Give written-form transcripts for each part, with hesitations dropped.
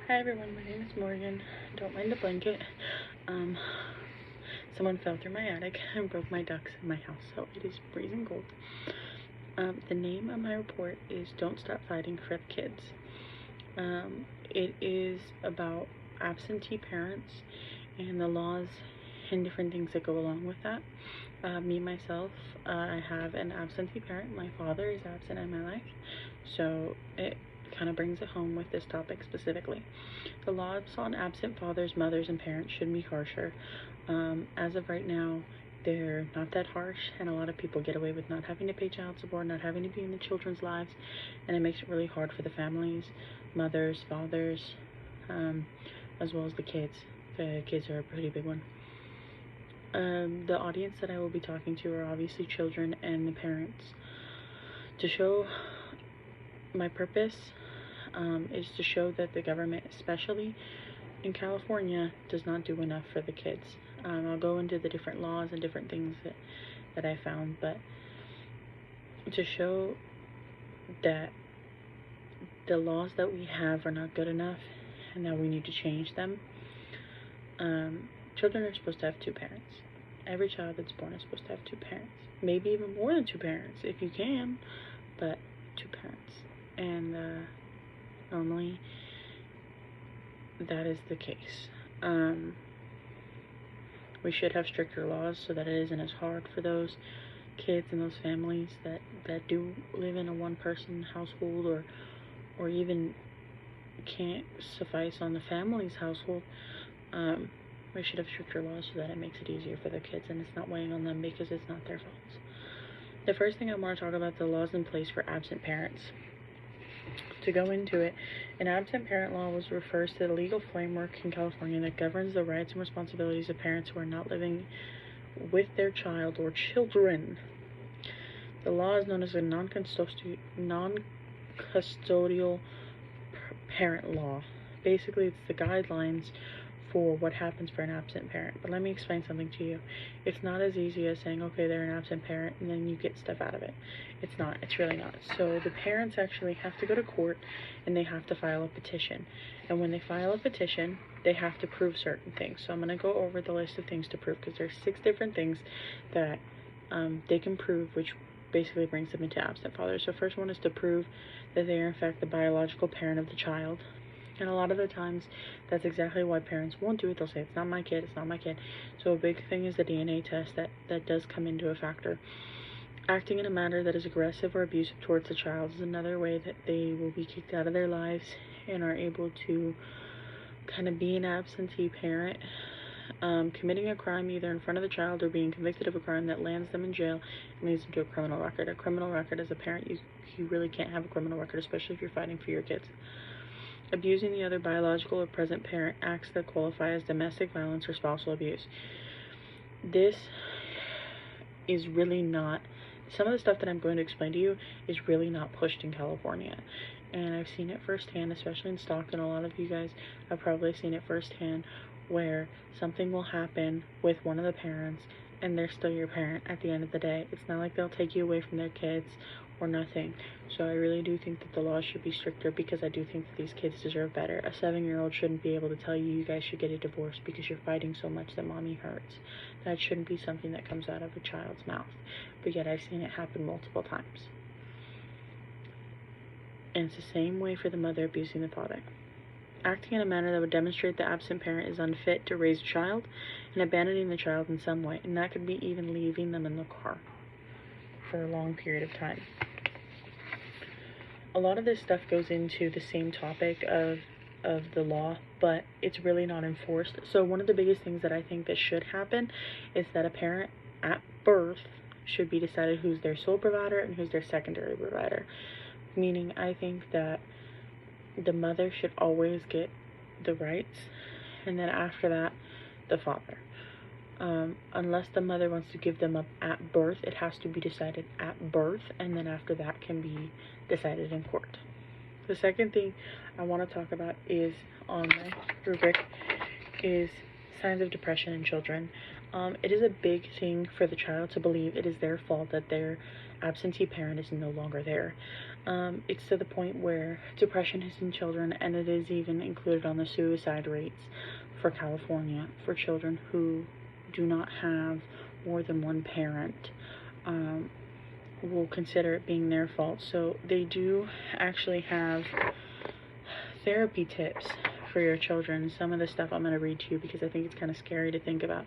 Hi everyone, my name is Morgan. Don't mind the blanket. Um, Someone fell through my attic and broke my ducks in my house, so it is freezing cold. The name of my report is Don't Stop Fighting for the Kids. It is about absentee parents and the laws and different things that go along with that. Myself, I have an absentee parent. My father is absent in my life, so it kind of brings it home with this topic specifically. The laws on absent fathers, mothers, and parents should be harsher. As of right now, they're not that harsh, and a lot of people get away with not having to pay child support, not having to be in the children's lives, and it makes it really hard for the families, mothers, fathers, as well as the kids. The kids are a pretty big one. The audience that I will be talking to are obviously children and the parents. To show my purpose is to show that the government, especially in California, does not do enough for the kids. I'll go into the different laws and different things that I found, but to show that the laws that we have are not good enough and that we need to change them. Children are supposed to have two parents. Every child that's born is supposed to have two parents. Maybe even more than two parents if you can, but two parents. And normally that is the case. We should have stricter laws so that it isn't as hard for those kids and those families that do live in a one-person household or even can't suffice on the family's household. We should have stricter laws so that it makes it easier for the kids and it's not weighing on them because it's not their fault. The first thing I want to talk about, the laws in place for absent parents. To go into it, an absent parent law refers to the legal framework in California that governs the rights and responsibilities of parents who are not living with their child or children. The law is known as a non-custodial parent law. Basically, it's the guidelines for what happens for an absent parent. But let me explain something to you. It's not as easy as saying, okay, they're an absent parent, and then you get stuff out of it. It's not. It's really not. So the parents actually have to go to court, and they have to file a petition. And when they file a petition, they have to prove certain things. So I'm going to go over the list of things to prove, because there's 6 different things that they can prove, which basically brings them into absent fathers. So first one is to prove that they are in fact the biological parent of the child. And a lot of the times, that's exactly why parents won't do it. They'll say, it's not my kid, it's not my kid. So a big thing is the DNA test that does come into a factor. Acting in a manner that is aggressive or abusive towards the child is another way that they will be kicked out of their lives and are able to kind of be an absentee parent. Committing a crime either in front of the child or being convicted of a crime that lands them in jail and leads them to a criminal record. A criminal record, as a parent, you really can't have a criminal record, especially if you're fighting for your kids. Abusing the other biological or present parent, acts that qualify as domestic violence or spousal abuse. This is really not, some of the stuff that I'm going to explain to you is really not pushed in California. And I've seen it firsthand, especially in Stockton. A lot of you guys have probably seen it firsthand, where something will happen with one of the parents and they're still your parent at the end of the day. It's not like they'll take you away from their kids or nothing. So I really do think that the laws should be stricter, because I do think that these kids deserve better. A 7-year-old shouldn't be able to tell you, you guys should get a divorce because you're fighting so much that mommy hurts. That shouldn't be something that comes out of a child's mouth. But yet I've seen it happen multiple times. And it's the same way for the mother abusing the father. Acting in a manner that would demonstrate the absent parent is unfit to raise a child and abandoning the child in some way. And that could be even leaving them in the car for a long period of time. A lot of this stuff goes into the same topic of the law, but it's really not enforced. So one of the biggest things that I think that should happen is that a parent at birth should be decided who's their sole provider and who's their secondary provider. Meaning, I think that the mother should always get the rights, and then after that, the father. Unless the mother wants to give them up at birth, it has to be decided at birth, and then after that can be decided in court. The second thing I want to talk about is on my rubric is signs of depression in children. It is a big thing for the child to believe it is their fault that they're absentee parent is no longer there. It's to the point where depression is in children, and it is even included on the suicide rates for California for children who do not have more than one parent. Will consider it being their fault. So they do actually have therapy tips for your children. Some of the stuff I'm going to read to you because I think it's kind of scary to think about.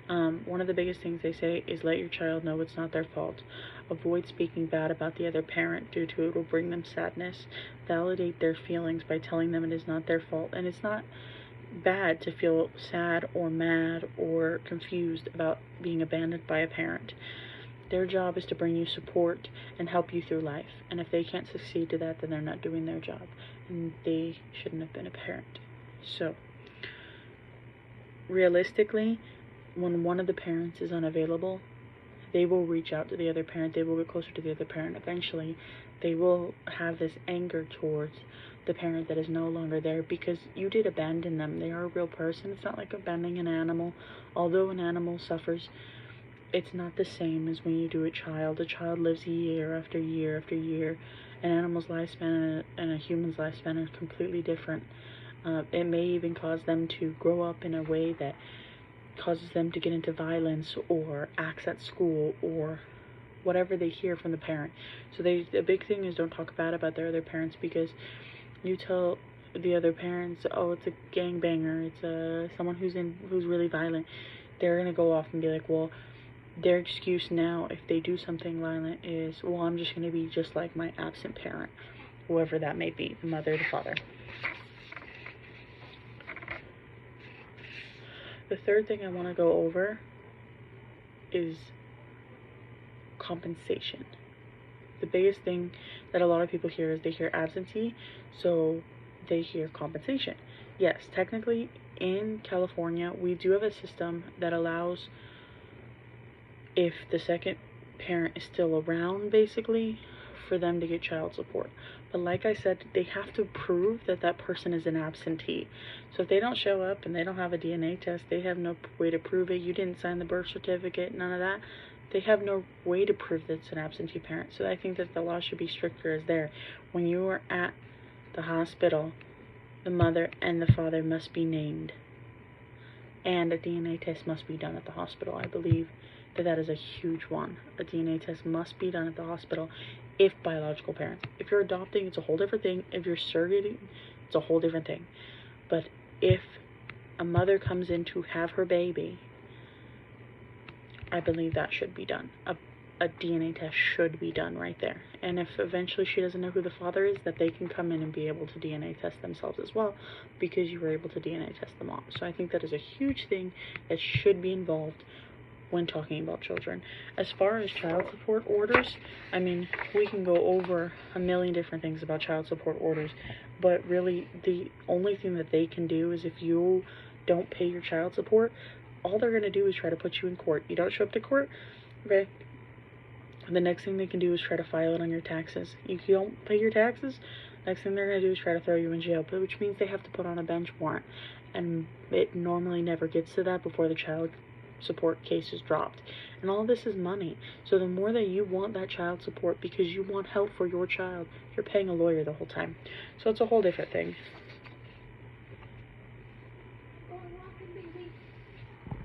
One of the biggest things they say is let your child know it's not their fault. Avoid speaking bad about the other parent due to it will bring them sadness. Validate their feelings by telling them it is not their fault. And it's not bad to feel sad or mad or confused about being abandoned by a parent. Their job is to bring you support and help you through life. And if they can't succeed to that, then they're not doing their job. And they shouldn't have been a parent. So, realistically, when one of the parents is unavailable, they will reach out to the other parent. They will get closer to the other parent. Eventually, they will have this anger towards the parent that is no longer there because you did abandon them. They are a real person. It's not like abandoning an animal. Although an animal suffers, it's not the same as when you do a child. A child lives year after year after year. An animal's lifespan and a human's lifespan are completely different. It may even cause them to grow up in a way that causes them to get into violence or acts at school or whatever they hear from the parent. So the big thing is don't talk bad about their other parents, because you tell the other parents, oh, it's a gangbanger, it's someone who's really violent. They're gonna go off and be like, well, their excuse now if they do something violent is, well, I'm just gonna be just like my absent parent, whoever that may be, the mother, the father. The third thing I want to go over is compensation. The biggest thing that a lot of people hear is they hear absentee, so they hear compensation. Yes, technically in California, we do have a system that allows, if the second parent is still around, basically, for them to get child support. But like I said, they have to prove that that person is an absentee. So if they don't show up and they don't have a DNA test, they have no way to prove it. You didn't sign the birth certificate, none of that. They have no way to prove that it's an absentee parent. So I think that the law should be stricter as there. When you are at the hospital, the mother and the father must be named. And a DNA test must be done at the hospital. I believe that is a huge one. A DNA test must be done at the hospital if biological parents. If you're adopting, it's a whole different thing. If you're surrogating, it's a whole different thing. But if a mother comes in to have her baby, I believe that should be done. A DNA test should be done right there. And if eventually she doesn't know who the father is, that they can come in and be able to DNA test themselves as well, because you were able to DNA test the mom. So I think that is a huge thing that should be involved when talking about children. As far as child support orders, I mean, we can go over a million different things about child support orders, but really the only thing that they can do is if you don't pay your child support, all they're going to do is try to put you in court. You don't show up to court, okay? The next thing they can do is try to file it on your taxes. You don't pay your taxes, next thing they're going to do is try to throw you in jail, which means they have to put on a bench warrant. And it normally never gets to that before the child support case is dropped. And all this is money. So the more that you want that child support because you want help for your child, you're paying a lawyer the whole time. So it's a whole different thing.